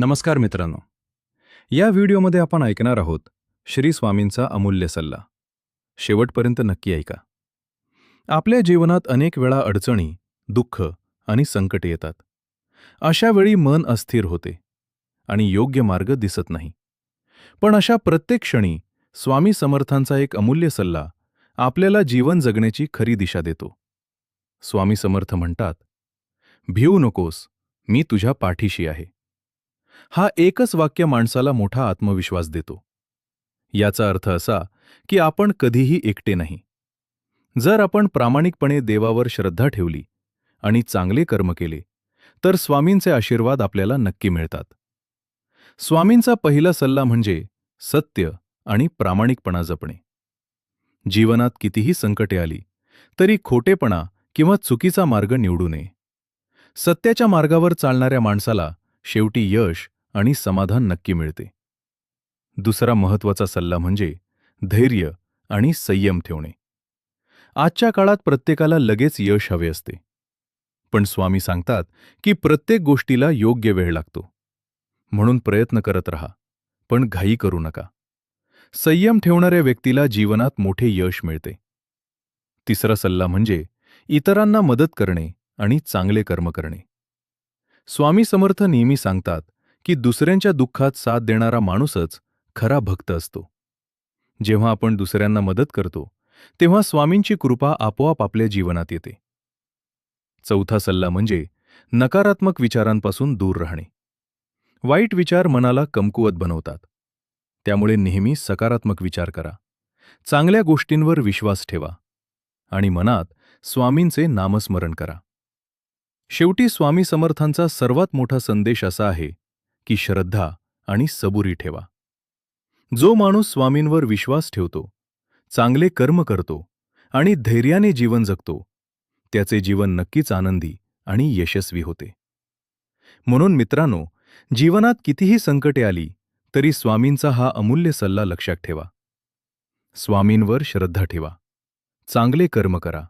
नमस्कार मित्रांनो. या व्हिडिओमध्ये आपण ऐकणार आहोत श्री स्वामींचा अमूल्य सल्ला. शेवटपर्यंत नक्की ऐका. आपल्या जीवनात अनेक वेळा अडचणी, दुःख आणि संकटे येतात. अशा वेळी मन अस्थिर होते आणि योग्य मार्ग दिसत नाही. पण अशा प्रत्येक क्षणी स्वामी समर्थांचा एक अमूल्य सल्ला आपल्याला जीवन जगण्याची खरी दिशा देतो. स्वामी समर्थ म्हणतात, "भिवू नकोस, मी तुझ्या पाठीशी आहे." हा एकच वाक्य माणसाला मोठा आत्मविश्वास देतो. याचा अर्थ असा की आपण कधीही एकटे नाही. जर आपण प्रामाणिकपणे देवावर श्रद्धा ठेवली आणि चांगले कर्म केले, तर स्वामींचे आशीर्वाद आपल्याला नक्की मिळतात. स्वामींचा पहिला सल्ला म्हणजे सत्य आणि प्रामाणिकपणा जपणे. जीवनात कितीही संकटे आली, तरी खोटेपणा किंवा चुकीचा मार्ग निवडू नये. सत्याच्या मार्गावर चालणाऱ्या माणसाला शेवटी यश आणि समाधान नक्की मिळते. दुसरा महत्त्वाचा सल्ला म्हणजे धैर्य आणि संयम ठेवणे. आजच्या काळात प्रत्येकाला लगेच यश हवे असते. पण स्वामी सांगतात की प्रत्येक गोष्टीला योग्य वेळ लागतो. म्हणून प्रयत्न करत राहा, पण घाई करू नका. संयम ठेवणाऱ्या व्यक्तीला जीवनात मोठे यश मिळते. तिसरा सल्ला म्हणजे इतरांना मदत करणे आणि चांगले कर्म करणे. स्वामी समर्थ नेहमी सांगतात की दुसऱ्यांच्या दुःखात साथ देणारा माणूसच खरा भक्त असतो. जेव्हा आपण दुसऱ्यांना मदत करतो, तेव्हा स्वामींची कृपा आपोआप आपल्या जीवनात येते. चौथा सल्ला म्हणजे नकारात्मक विचारांपासून दूर राहणे. वाईट विचार मनाला कमकुवत बनवतात. त्यामुळे नेहमी सकारात्मक विचार करा. चांगल्या गोष्टींवर विश्वास ठेवा आणि मनात स्वामींचे नामस्मरण करा. शेवटी स्वामी समर्थांचा सर्वात मोठा संदेश असा आहे की श्रद्धा आणि सबुरी ठेवा. जो माणूस स्वामींवर विश्वास ठेवतो, चांगले कर्म करतो आणि धैर्याने जीवन जगतो, त्याचे जीवन नक्कीच आनंदी आणि यशस्वी होते. म्हणून मित्रांनो, जीवनात कितीही संकटे आली तरी स्वामींचा हा अमूल्य सल्ला लक्षात ठेवा. स्वामींवर श्रद्धा ठेवा, चांगले कर्म करा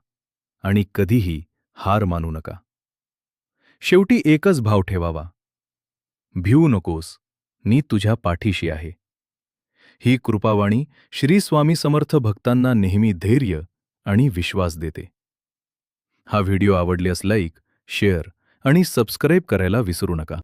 आणि कधीही हार मानू नका. शेवटी एकच भाव ठेवावा, भिवू नकोस, मी तुझ्या पाठीशी आहे. ही कृपावाणी श्री स्वामी समर्थ भक्तांना नेहमी धैर्य आणि विश्वास देते. हा व्हिडिओ आवडल्यास लाईक, शेअर आणि सबस्क्राईब करायला विसरू नका.